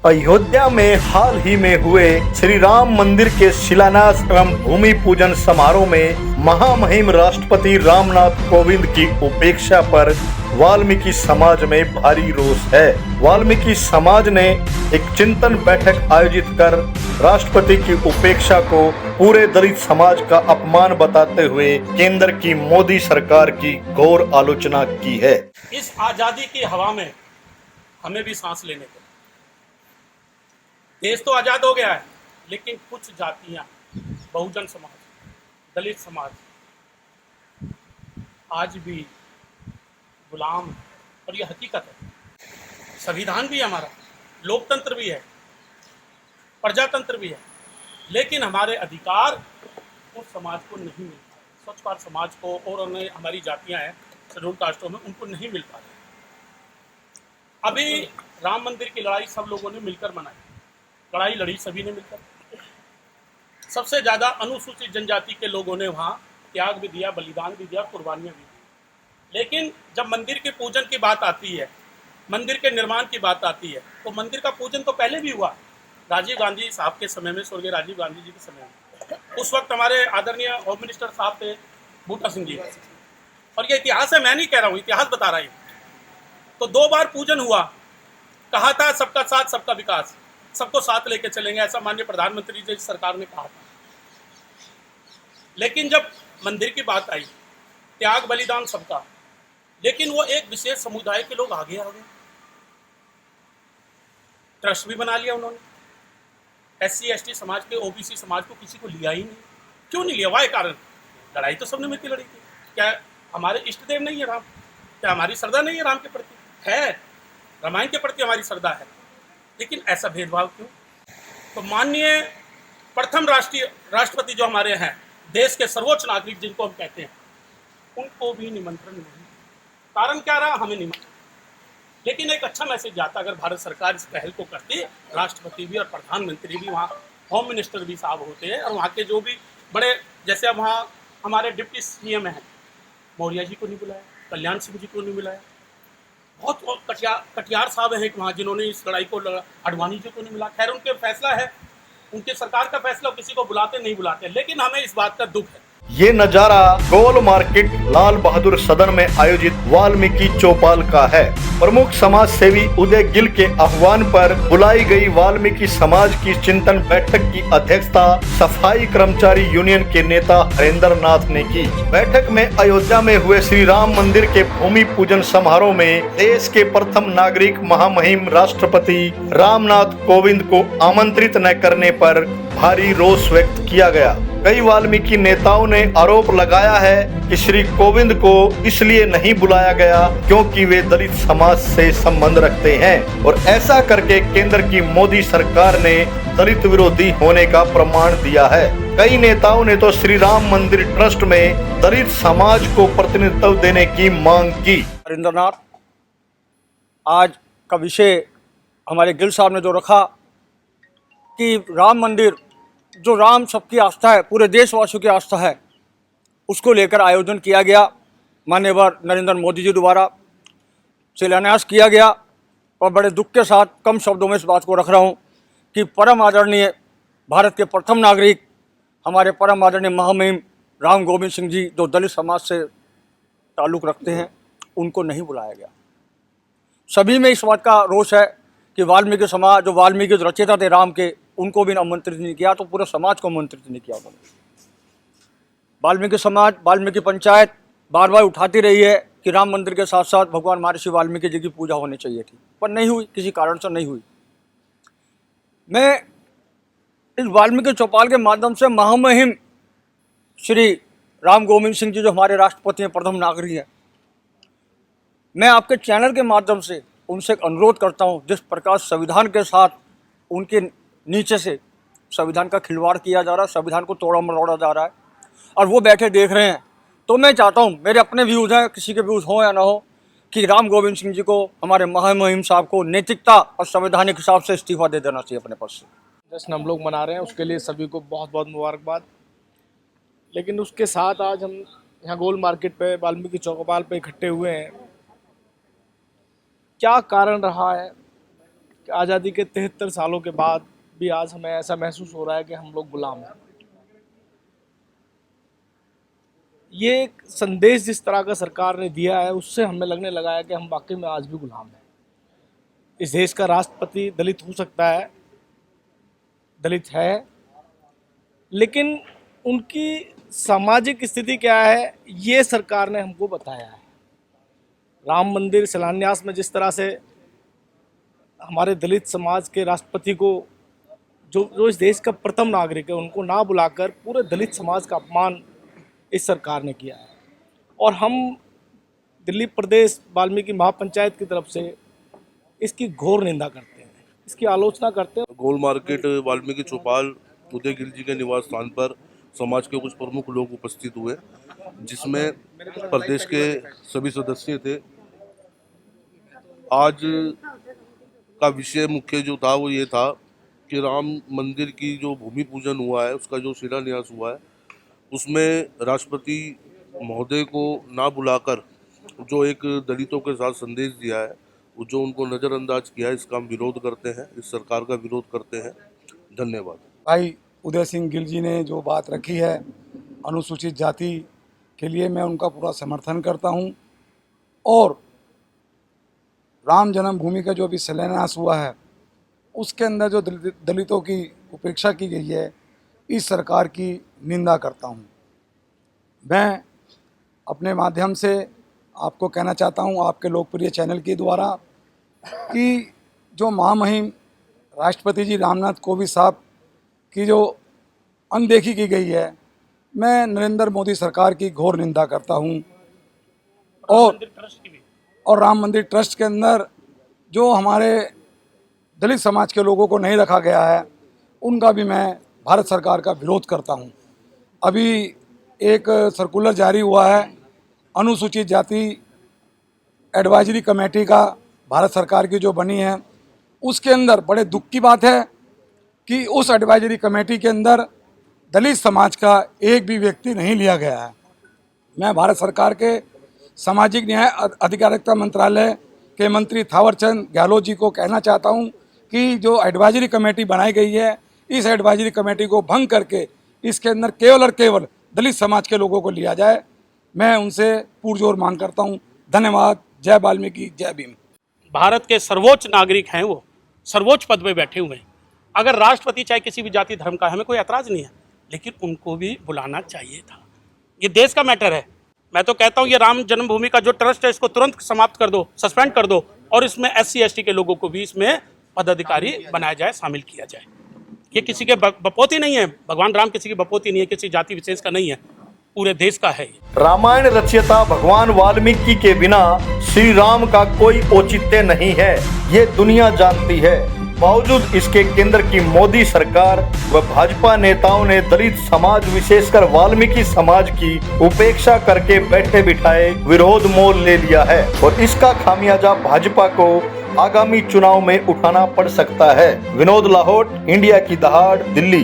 अयोध्या में हाल ही में हुए श्री राम मंदिर के शिलान्यास एवं भूमि पूजन समारोह में महामहिम राष्ट्रपति रामनाथ कोविंद की उपेक्षा पर वाल्मीकि समाज में भारी रोष है। वाल्मीकि समाज ने एक चिंतन बैठक आयोजित कर राष्ट्रपति की उपेक्षा को पूरे दलित समाज का अपमान बताते हुए केंद्र की मोदी सरकार की घोर आलोचना की है। इस आजादी की हवा में हमें भी सांस लेने को, देश तो आजाद हो गया है, लेकिन कुछ जातियां, बहुजन समाज, दलित समाज आज भी गुलाम, और यह हकीकत है। संविधान भी हमारा, लोकतंत्र भी है, प्रजातंत्र भी है, लेकिन हमारे अधिकार उस समाज को नहीं मिल पा रहे। स्वच्छ भारत समाज को और उन्हें हमारी जातियां हैं शेड्यूल कास्टों में, उनको नहीं मिल पा रहे। अभी राम मंदिर की लड़ाई सब लोगों ने मिलकर मनाई, लड़ाई लड़ी सभी ने मिलकर। सबसे ज़्यादा अनुसूचित जनजाति के लोगों ने वहाँ त्याग भी दिया, बलिदान भी दिया, कुर्बानियाँ भी दी। लेकिन जब मंदिर के पूजन की बात आती है, मंदिर के निर्माण की बात आती है, तो मंदिर का पूजन तो पहले भी हुआ, राजीव गांधी साहब के समय में, स्वर्गीय राजीव गांधी जी के समय में। उस वक्त हमारे आदरणीय होम मिनिस्टर साहब थे बूटा सिंह जी, और ये इतिहास है, मैं नहीं कह रहा हूँ, इतिहास बता रहा है। तो 2 बार पूजन हुआ, कहा था सबका साथ सबका विकास, सबको साथ लेके चलेंगे, ऐसा माननीय प्रधानमंत्री जी सरकार ने कहा था। लेकिन जब मंदिर की बात आई, त्याग बलिदान सबका, लेकिन वो एक विशेष समुदाय के लोग आगे आ गए, ट्रस्ट भी बना लिया उन्होंने। SC ST समाज के, OBC समाज को किसी को लिया ही नहीं। क्यों नहीं लिया? वाह कारण, लड़ाई तो सबने मिलकर लड़ी थी। क्या हमारे इष्ट देव नहीं है राम? क्या हमारी श्रद्धा नहीं है राम के प्रति? है, रामायण के प्रति हमारी श्रद्धा है, लेकिन ऐसा भेदभाव क्यों? तो माननीय प्रथम राष्ट्रपति जो हमारे हैं, देश के सर्वोच्च नागरिक जिनको हम कहते हैं, उनको भी निमंत्रण नहीं। कारण क्या रहा? हमें निमंत्रण। लेकिन एक अच्छा मैसेज जाता अगर भारत सरकार इस पहल को करती, राष्ट्रपति भी और प्रधानमंत्री भी, वहाँ होम मिनिस्टर भी साहब होते हैं, और वहाँ के जो भी बड़े, जैसे अब वहाँ हमारे डिप्टी CM हैं, मौर्य जी को नहीं बुलाया, कल्याण सिंह जी को नहीं बुलाया, बहुत कटियार साहब हैं वहाँ जिन्होंने इस लड़ाई को, अडवाणी जी को नहीं मिला। खैर, उनके फैसला है, उनके सरकार का फैसला, किसी को बुलाते नहीं बुलाते, लेकिन हमें इस बात का दुख है। ये नजारा गोल मार्केट लाल बहादुर सदन में आयोजित वाल्मीकि चौपाल का है। प्रमुख समाज सेवी उदय गिल के आह्वान पर बुलाई गई वाल्मीकि समाज की चिंतन बैठक की अध्यक्षता सफाई कर्मचारी यूनियन के नेता हरेंद्र नाथ ने की। बैठक में अयोध्या में हुए श्री राम मंदिर के भूमि पूजन समारोह में देश के प्रथम नागरिक महामहिम राष्ट्रपति रामनाथ कोविंद को आमंत्रित न करने पर भारी रोष व्यक्त किया गया। कई वाल्मीकि नेताओं ने आरोप लगाया है कि श्री कोविंद को इसलिए नहीं बुलाया गया क्योंकि वे दलित समाज से संबंध रखते हैं, और ऐसा करके केंद्र की मोदी सरकार ने दलित विरोधी होने का प्रमाण दिया है। कई नेताओं ने तो श्री राम मंदिर ट्रस्ट में दलित समाज को प्रतिनिधित्व देने की मांग की। हरिंद्रनाथ, आज का विषय हमारे गिल साहब ने जो रखा कि राम मंदिर, जो राम सबकी आस्था है, पूरे देशवासियों की आस्था है, उसको लेकर आयोजन किया गया। माननीय नरेंद्र मोदी जी द्वारा शिलान्यास किया गया, और बड़े दुख के साथ कम शब्दों में इस बात को रख रहा हूँ कि परम आदरणीय भारत के प्रथम नागरिक, हमारे परम आदरणीय महामहिम राम गोविंद सिंह जी, जो दलित समाज से ताल्लुक़ रखते हैं, उनको नहीं बुलाया गया। सभी में इस बात का रोष है कि वाल्मीकि समाज, जो वाल्मीकि रचयिता थे राम के, उनको भी आमंत्रित नहीं किया, तो पूरे समाज को आमंत्रित नहीं किया उन्होंने। वाल्मीकि समाज, वाल्मीकि पंचायत बार बार उठाती रही है कि राम मंदिर के साथ साथ भगवान महर्षि वाल्मीकि जी की पूजा होनी चाहिए थी, पर नहीं हुई, किसी कारण से नहीं हुई। मैं इस वाल्मीकि चौपाल के माध्यम से महामहिम श्री राम गोविंद सिंह जी, जो हमारे राष्ट्रपति हैं, प्रथम नागरिक हैं, मैं आपके चैनल के माध्यम से उनसे एक अनुरोध करता हूं, जिस प्रकार संविधान के साथ उनके नीचे से संविधान का खिलवाड़ किया जा रहा है, संविधान को तोड़ा मरोड़ा जा रहा है, और वो बैठे देख रहे हैं, तो मैं चाहता हूं, मेरे अपने व्यूज़ हैं, किसी के व्यूज़ हों या ना हो, कि राम गोविंद सिंह जी को, हमारे महामहिम साहब को नैतिकता और संवैधानिक हिसाब से इस्तीफा दे देना चाहिए अपने पद से। जश्न हम लोग मना रहे हैं, उसके लिए सभी को बहुत बहुत मुबारकबाद। लेकिन उसके साथ आज हम यहाँ गोल मार्केट पे वाल्मीकि चौपाल पे इकट्ठे हुए हैं। क्या कारण रहा है कि आज़ादी के 73 सालों के बाद भी आज हमें ऐसा महसूस हो रहा है कि हम लोग गुलाम हैं। ये एक संदेश जिस तरह का सरकार ने दिया है, उससे हमें लगने लगा है कि हम वाकई में आज भी गुलाम हैं। इस देश का राष्ट्रपति दलित हो सकता है, दलित है, लेकिन उनकी सामाजिक स्थिति क्या है ये सरकार ने हमको बताया है। राम मंदिर शिलान्यास में जिस तरह से हमारे दलित समाज के राष्ट्रपति को, जो इस देश का प्रथम नागरिक है, उनको ना बुलाकर पूरे दलित समाज का अपमान इस सरकार ने किया है। और हम दिल्ली प्रदेश वाल्मीकि महापंचायत की तरफ से इसकी घोर निंदा करते हैं, इसकी आलोचना करते हैं। गोल मार्केट वाल्मीकि चौपाल उदय गिल जी के निवास स्थान पर समाज के कुछ प्रमुख लोग उपस्थित हुए, जिसमें प्रदेश के सभी सदस्य थे। आज का विषय मुख्य जो था वो ये था कि राम मंदिर की जो भूमि पूजन हुआ है, उसका जो शिलान्यास हुआ है, उसमें राष्ट्रपति महोदय को ना बुलाकर जो एक दलितों के साथ संदेश दिया है, वो जो उनको नज़रअंदाज किया है, इसका हम विरोध करते हैं, इस सरकार का विरोध करते हैं। धन्यवाद। भाई उदय सिंह गिल जी ने जो बात रखी है अनुसूचित जाति के लिए, मैं उनका पूरा समर्थन करता हूं। और राम जन्मभूमि का जो अभी शिलान्यास हुआ है, उसके अंदर जो दलितों की उपेक्षा की गई है, इस सरकार की निंदा करता हूं। मैं अपने माध्यम से आपको कहना चाहता हूं, आपके लोकप्रिय चैनल के द्वारा, कि जो महामहिम राष्ट्रपति जी रामनाथ कोविंद साहब की जो अनदेखी की गई है, मैं नरेंद्र मोदी सरकार की घोर निंदा करता हूं। और राम मंदिर ट्रस्ट के अंदर जो हमारे दलित समाज के लोगों को नहीं रखा गया है, उनका भी मैं भारत सरकार का विरोध करता हूं। अभी एक सर्कुलर जारी हुआ है अनुसूचित जाति एडवाइजरी कमेटी का, भारत सरकार की जो बनी है, उसके अंदर बड़े दुख की बात है कि उस एडवाइजरी कमेटी के अंदर दलित समाज का एक भी व्यक्ति नहीं लिया गया है। मैं भारत सरकार के सामाजिक न्याय अधिकारिता मंत्रालय के मंत्री थावरचंद गहलोत जी को कहना चाहता हूं कि जो एडवाइजरी कमेटी बनाई गई है, इस एडवाइजरी कमेटी को भंग करके इसके अंदर केवल और केवल दलित समाज के लोगों को लिया जाए। मैं उनसे पुरजोर मांग करता हूं। धन्यवाद। जय वाल्मीकि, जय भीम। भारत के सर्वोच्च नागरिक हैं, वो सर्वोच्च पद पे बैठे हुए हैं। अगर राष्ट्रपति चाहे किसी भी जाति धर्म का, हमें कोई ऐतराज़ नहीं है, लेकिन उनको भी बुलाना चाहिए था। ये देश का मैटर है। मैं तो कहता हूँ ये राम जन्मभूमि का जो ट्रस्ट है, इसको तुरंत समाप्त कर दो, सस्पेंड कर दो, और इसमें SC ST के लोगों को भी इसमें पदाधिकारी बनाया जाए, शामिल किया जाए। ये किसी के बपोती नहीं है, भगवान राम किसी की बपोती नहीं है, किसी जाति विशेष का नहीं है, पूरे देश का है। रामायण रचयिता भगवान वाल्मीकि के बिना श्री राम का कोई औचित्य नहीं है, ये दुनिया जानती है। बावजूद इसके केंद्र की मोदी सरकार व भाजपा नेताओं ने दलित समाज, विशेषकर वाल्मीकि समाज की उपेक्षा करके बैठे बिठाए विरोध मोल ले लिया है, और इसका खामियाजा भाजपा को आगामी चुनाव में उठाना पड़ सकता है। विनोद लाहौट, इंडिया की दहाड़, दिल्ली।